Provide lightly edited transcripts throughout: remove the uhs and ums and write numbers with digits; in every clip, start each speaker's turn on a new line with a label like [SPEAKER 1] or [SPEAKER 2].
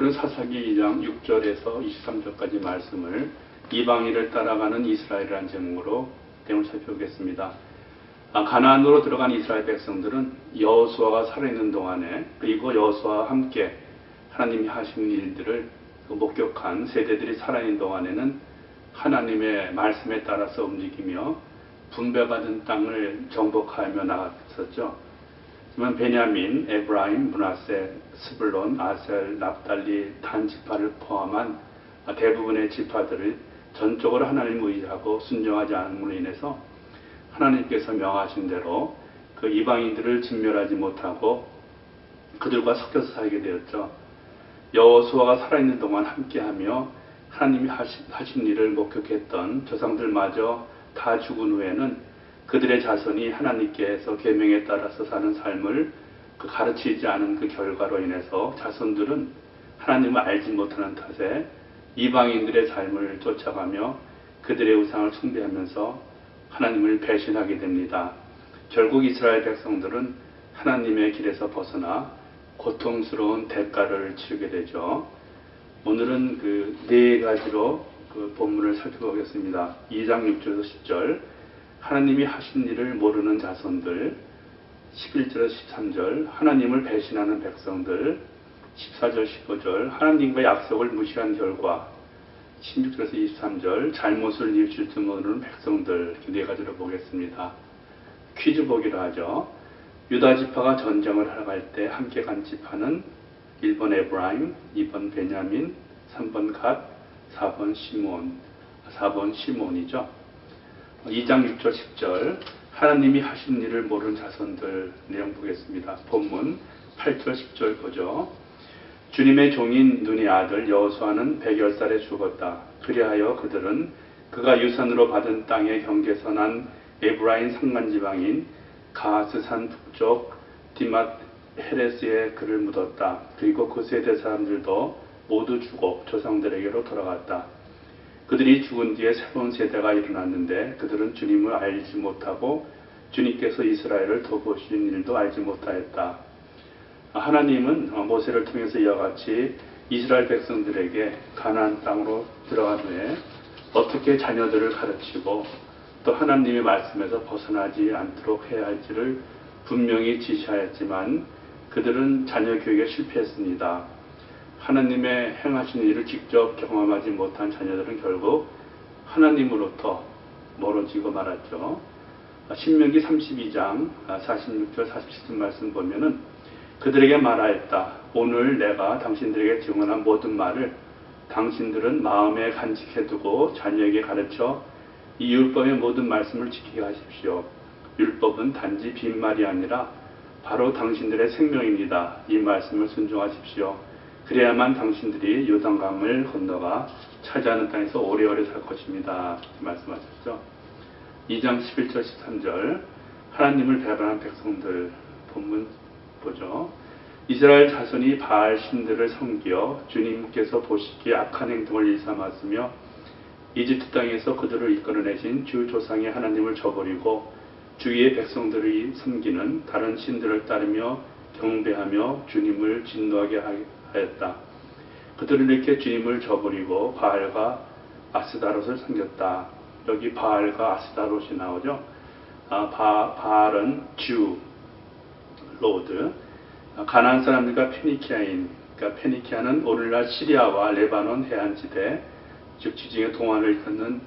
[SPEAKER 1] 오늘은 사사기 2장 6절에서 23절까지 말씀을 이방인을 따라가는 이스라엘이라는 제목으로 내용을 살펴보겠습니다. 가나안으로 들어간 이스라엘 백성들은 여호수아가 살아있는 동안에, 그리고 여호수아와 함께 하나님이 하신 일들을 목격한 세대들이 살아있는 동안에는 하나님의 말씀에 따라서 움직이며 분배받은 땅을 정복하며 나갔었죠. 하지만 베냐민, 에브라임, 므낫세, 스불론, 아셀, 납달리, 단 지파를 포함한 대부분의 지파들을 전적으로 하나님을 의지하고 순종하지 않음으로 인해서 하나님께서 명하신 대로 그 이방인들을 진멸하지 못하고 그들과 섞여서 살게 되었죠. 여호수아가 살아있는 동안 함께하며 하나님이 하신 일을 목격했던 조상들마저 다 죽은 후에는 그들의 자손이 하나님께서 계명에 따라서 사는 삶을 가르치지 않은 그 결과로 인해서 자손들은 하나님을 알지 못하는 탓에 이방인들의 삶을 쫓아가며 그들의 우상을 숭배하면서 하나님을 배신하게 됩니다. 결국 이스라엘 백성들은 하나님의 길에서 벗어나 고통스러운 대가를 치르게 되죠. 오늘은 그 네 가지로 그 본문을 살펴보겠습니다. 2장 6절에서 10절, 하나님이 하신 일을 모르는 자손들, 11절에서 13절, 하나님을 배신하는 백성들, 14절 15절, 하나님과 약속을 무시한 결과, 16절에서 23절, 잘못을 뉘우칠 줄 모르는 백성들, 이렇게 네 가지로 보겠습니다. 퀴즈 보기로 하죠. 유다 지파가 전쟁을 하러 갈 때 함께 간 지파는 1번 에브라임, 2번 베냐민, 3번 갓, 4번 시몬이죠. 2장 6절 10절, 하나님이 하신 일을 모르는 자손들, 내용 보겠습니다. 본문 8절 10절 보죠. 주님의 종인 눈의 아들 여호수아는 100여살에 죽었다. 그리하여 그들은 그가 유산으로 받은 땅의 경계서 난 에브라임 산간지방인 가스산 북쪽 디맛 헤레스에 그를 묻었다. 그리고 그 세대 사람들도 모두 죽어 조상들에게로 돌아갔다. 그들이 죽은 뒤에 새로운 세대가 일어났는데 그들은 주님을 알지 못하고 주님께서 이스라엘을 돌보신 일도 알지 못하였다. 하나님은 모세를 통해서 이와 같이 이스라엘 백성들에게 가나안 땅으로 들어간 후에 어떻게 자녀들을 가르치고 또 하나님의 말씀에서 벗어나지 않도록 해야 할지를 분명히 지시하였지만 그들은 자녀 교육에 실패했습니다. 하나님의 행하신 일을 직접 경험하지 못한 자녀들은 결국 하나님으로부터 멀어지고 말았죠. 신명기 32장 46절 47절 말씀 보면은 그들에게 말하였다. 오늘 내가 당신들에게 증언한 모든 말을 당신들은 마음에 간직해두고 자녀에게 가르쳐 이 율법의 모든 말씀을 지키게 하십시오. 율법은 단지 빈말이 아니라 바로 당신들의 생명입니다. 이 말씀을 순종하십시오. 그래야만 당신들이 요단강을 건너가 차지하는 땅에서 오래오래 살 것입니다. 말씀하셨죠. 2장 11절 13절, 하나님을 배반한 백성들, 본문 보죠. 이스라엘 자손이 바알 신들을 섬기어 주님께서 보시기에 악한 행동을 일삼았으며 이집트 땅에서 그들을 이끌어내신 주 조상의 하나님을 저버리고 주위의 백성들이 섬기는 다른 신들을 따르며 경배하며 주님을 진노하게 하였다. 그들은 이렇게 주님을 저버리고 바알과 아스다롯을 섬겼다. 여기 바알과 아스다롯이 나오죠. 바알은 주, 로드, 가나안 사람들과 페니키아인, 그러니까 페니키아는 오늘날 시리아와 레바논 해안지대, 즉 지중해 동안을 일컫는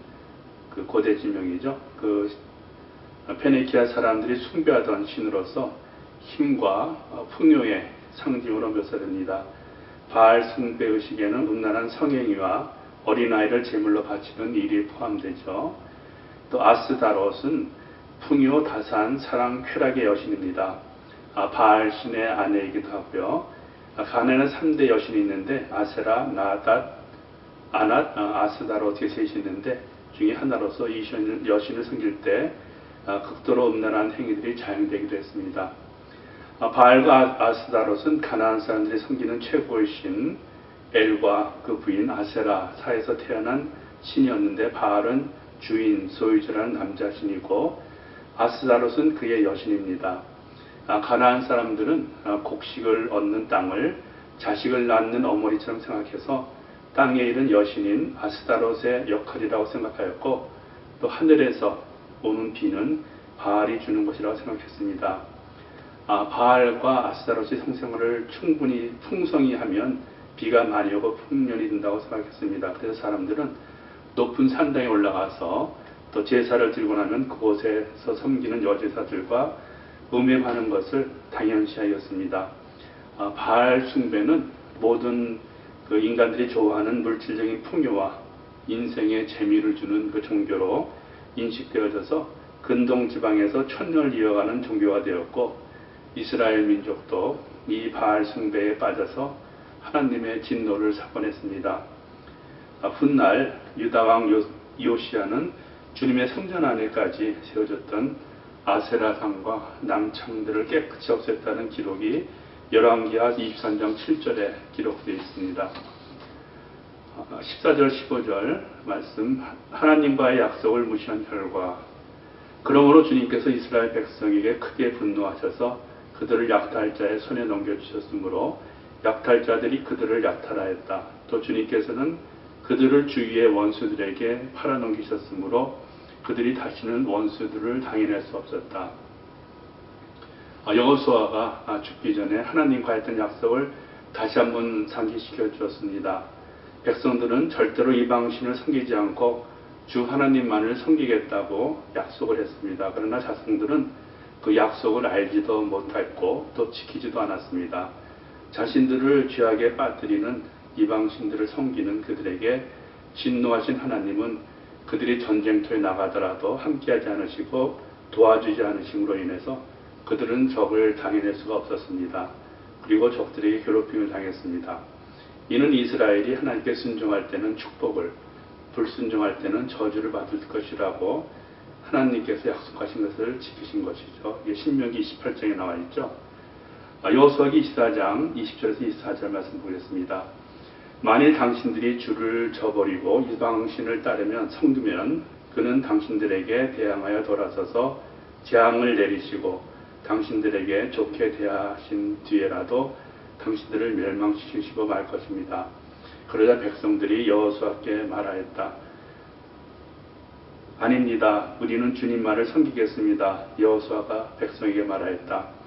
[SPEAKER 1] 그 고대 지명이죠. 그 페니키아 사람들이 숭배하던 신으로서 힘과 풍요의 상징으로 묘사됩니다. 바알 숭배 의식에는 음란한 성행위와 어린아이를 제물로 바치는 일이 포함되죠. 또 아스다롯은 풍요, 다산, 사랑, 쾌락의 여신입니다. 바알 신의 아내이기도 하고요. 가나안에 3대 여신이 있는데 아세라, 나닷, 아낫, 아스다롯 이렇게 셋이 있는데 중에 하나로서 이 여신을 섬길 때 극도로 음란한 행위들이 자행되기도 했습니다. 바알과 아스다롯은 가나안 사람들이 섬기는 최고의 신 엘과 그 부인 아세라 사이에서 태어난 신이었는데 바알은 주인 소유주라는 남자 신이고 아스다롯은 그의 여신입니다. 가나안 사람들은 곡식을 얻는 땅을 자식을 낳는 어머니처럼 생각해서 땅에 있는 여신인 아스타롯의 역할이라고 생각하였고, 또 하늘에서 오는 비는 바알이 주는 것이라고 생각했습니다. 바알과 아스타롯이 성생활을 충분히 풍성히 하면 비가 많이 오고 풍년이 된다고 생각했습니다. 그래서 사람들은 높은 산당에 올라가서 또 제사를 드리고 나면 그곳에서 섬기는 여제사들과 음행하는 것을 당연시하였습니다. 바알 숭배는 모든 그 인간들이 좋아하는 물질적인 풍요와 인생의 재미를 주는 그 종교로 인식되어져서 근동 지방에서 천년을 이어가는 종교가 되었고, 이스라엘 민족도 이 바알 숭배에 빠져서 하나님의 진노를 사건했습니다. 훗날 유다왕 요시야는 주님의 성전 안에까지 세워졌던 아세라상과 남창들을 깨끗이 없앴다는 기록이 열왕기하 23장 7절에 기록되어 있습니다. 14절 15절 말씀, 하나님과의 약속을 무시한 결과, 그러므로 주님께서 이스라엘 백성에게 크게 분노하셔서 그들을 약탈자의 손에 넘겨주셨으므로 약탈자들이 그들을 약탈하였다. 또 주님께서는 그들을 주위의 원수들에게 팔아넘기셨으므로 그들이 다시는 원수들을 당해낼 수 없었다. 여호수아가 죽기 전에 하나님과 했던 약속을 다시 한번 상기시켜 주었습니다. 백성들은 절대로 이방신을 섬기지 않고 주 하나님만을 섬기겠다고 약속을 했습니다. 그러나 자손들은 그 약속을 알지도 못했고 또 지키지도 않았습니다. 자신들을 죄악에 빠뜨리는 이방신들을 섬기는 그들에게 진노하신 하나님은 그들이 전쟁터에 나가더라도 함께하지 않으시고 도와주지 않으심으로 인해서 그들은 적을 당해낼 수가 없었습니다. 그리고 적들에게 괴롭힘을 당했습니다. 이는 이스라엘이 하나님께 순종할 때는 축복을, 불순종할 때는 저주를 받을 것이라고 하나님께서 약속하신 것을 지키신 것이죠. 이게 신명기 28장에 나와 있죠. 여호수아기 24장 20절에서 24절 말씀 보겠습니다. 만일 당신들이 주를 저버리고 이방신을 따르면 섬기면 그는 당신들에게 대항하여 돌아서서 재앙을 내리시고 당신들에게 좋게 대하신 뒤에라도 당신들을 멸망시키시고 말 것입니다. 그러자 백성들이 여호수아께 말하였다. 아닙니다. 우리는 주님만을 섬기겠습니다. 여호수아가 백성에게 말하였다.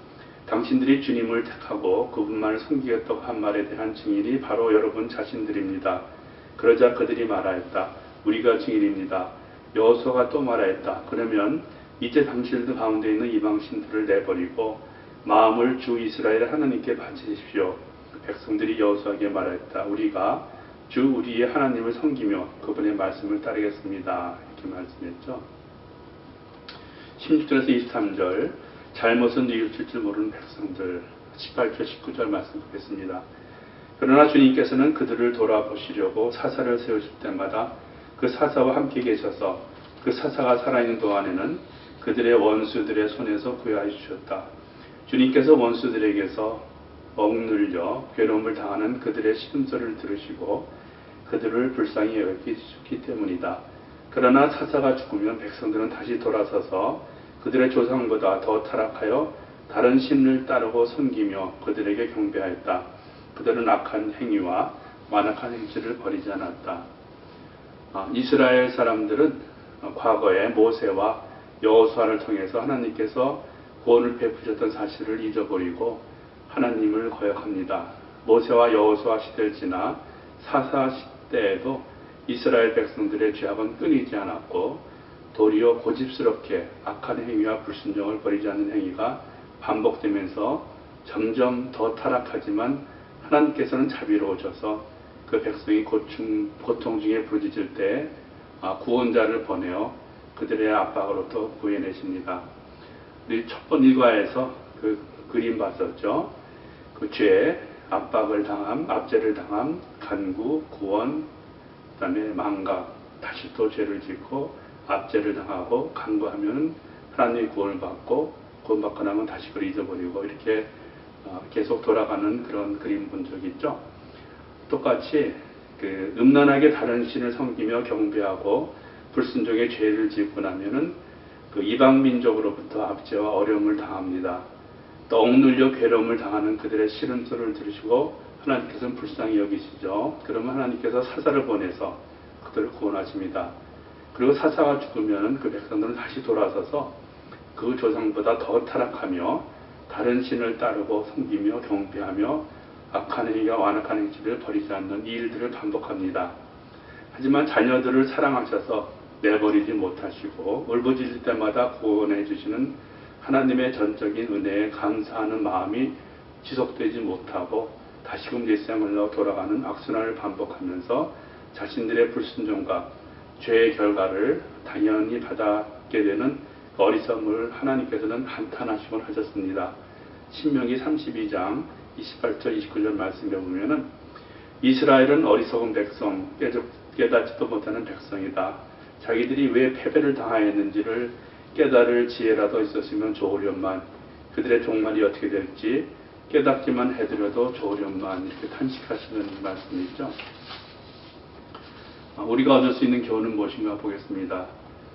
[SPEAKER 1] 당신들이 주님을 택하고 그분만을 섬기겠다고 한 말에 대한 증인이 바로 여러분 자신들입니다. 그러자 그들이 말하였다. 우리가 증인입니다. 여호수아가 또 말하였다. 그러면 이제 당신들 가운데 있는 이방신들을 내버리고 마음을 주 이스라엘 하나님께 바치십시오. 백성들이 여호수아에게 말하였다. 우리가 주 우리의 하나님을 섬기며 그분의 말씀을 따르겠습니다. 이렇게 말씀했죠. 16절에서 23절, 잘못은 뉘우칠 줄 모르는 백성들. 18절 19절 말씀 보겠습니다. 그러나 주님께서는 그들을 돌아보시려고 사사를 세우실 때마다 그 사사와 함께 계셔서 그 사사가 살아있는 동안에는 그들의 원수들의 손에서 구하여 주셨다. 주님께서 원수들에게서 억눌려 괴로움을 당하는 그들의 신음소리를 들으시고 그들을 불쌍히 여기셨기 때문이다. 그러나 사사가 죽으면 백성들은 다시 돌아서서 그들의 조상보다 더 타락하여 다른 신을 따르고 섬기며 그들에게 경배하였다. 그들은 악한 행위와 완악한 행실을 버리지 않았다. 이스라엘 사람들은 과거에 모세와 여호수아를 통해서 하나님께서 구원을 베푸셨던 사실을 잊어버리고 하나님을 거역합니다. 모세와 여호수아 시대를 지나 사사 시대에도 이스라엘 백성들의 죄악은 끊이지 않았고 도리어 고집스럽게 악한 행위와 불순종을 버리지 않는 행위가 반복되면서 점점 더 타락하지만 하나님께서는 자비로우셔서 그 백성이 고통 중에 부르짖을 때 구원자를 보내어 그들의 압박으로부터 구해내십니다. 우리 첫 번 일과에서 그 그림 봤었죠. 그 죄, 압박을 당함, 압제를 당함, 간구, 구원, 그 다음에 망각, 다시 또 죄를 짓고 압제를 당하고 간구하면 하나님의 구원을 받고 구원받고 나면 다시 그걸 잊어버리고 이렇게 계속 돌아가는 그런 그림 본 적 있죠. 똑같이 그 음란하게 다른 신을 섬기며 경배하고 불순종의 죄를 짓고 나면은 그 이방 민족으로부터 압제와 어려움을 당합니다. 또 억눌려 괴로움을 당하는 그들의 시름소리를 들으시고 하나님께서는 불쌍히 여기시죠. 그러면 하나님께서 사사를 보내서 그들을 구원하십니다. 그리고 사사가 죽으면 그 백성들은 다시 돌아서서 그 조상보다 더 타락하며 다른 신을 따르고 섬기며 경배하며 악한 행위가 완악한 행실을 버리지 않는 이 일들을 반복합니다. 하지만 자녀들을 사랑하셔서 내버리지 못하시고 울부짖을 때마다 구원해 주시는 하나님의 전적인 은혜에 감사하는 마음이 지속되지 못하고 다시금 옛생활로 돌아가는 악순환을 반복하면서 자신들의 불순종과 죄의 결과를 당연히 받게 되는 어리석음을 하나님께서는 한탄하시곤 하셨습니다. 신명기 32장 28절 29절 말씀에 보면은 이스라엘은 어리석은 백성, 깨닫지도 못하는 백성이다. 자기들이 왜 패배를 당하였는지를 깨달을 지혜라도 있었으면 좋으련만 그들의 종말이 어떻게 될지 깨닫기만 해드려도 좋으련만 이렇게 탄식하시는 말씀이죠. 우리가 얻을 수 있는 교훈은 무엇인가 보겠습니다.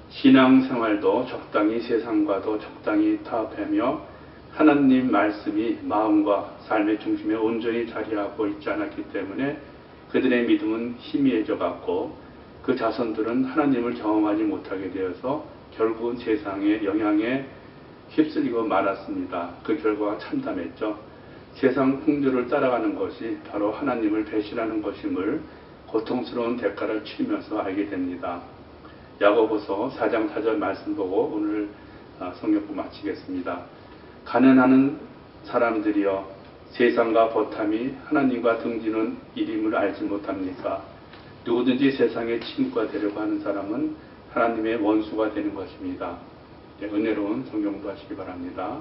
[SPEAKER 1] 신앙생활도 적당히 세상과도 적당히 타협하며 하나님 말씀이 마음과 삶의 중심에 온전히 자리하고 있지 않았기 때문에 그들의 믿음은 희미해져 갔고 그 자손들은 하나님을 경험하지 못하게 되어서 결국은 세상의 영향에 휩쓸리고 말았습니다. 그 결과가 참담했죠. 세상 풍조를 따라가는 것이 바로 하나님을 배신하는 것임을 고통스러운 대가를 치르면서 알게 됩니다. 야고보서 4장 4절 말씀 보고 오늘 성경부 마치겠습니다. 가난하는 사람들이여 세상과 버탐이 하나님과 등지는 일임을 알지 못합니까? 누구든지 세상의 친구가 되려고 하는 사람은 하나님의 원수가 되는 것입니다. 은혜로운 성경부 하시기 바랍니다.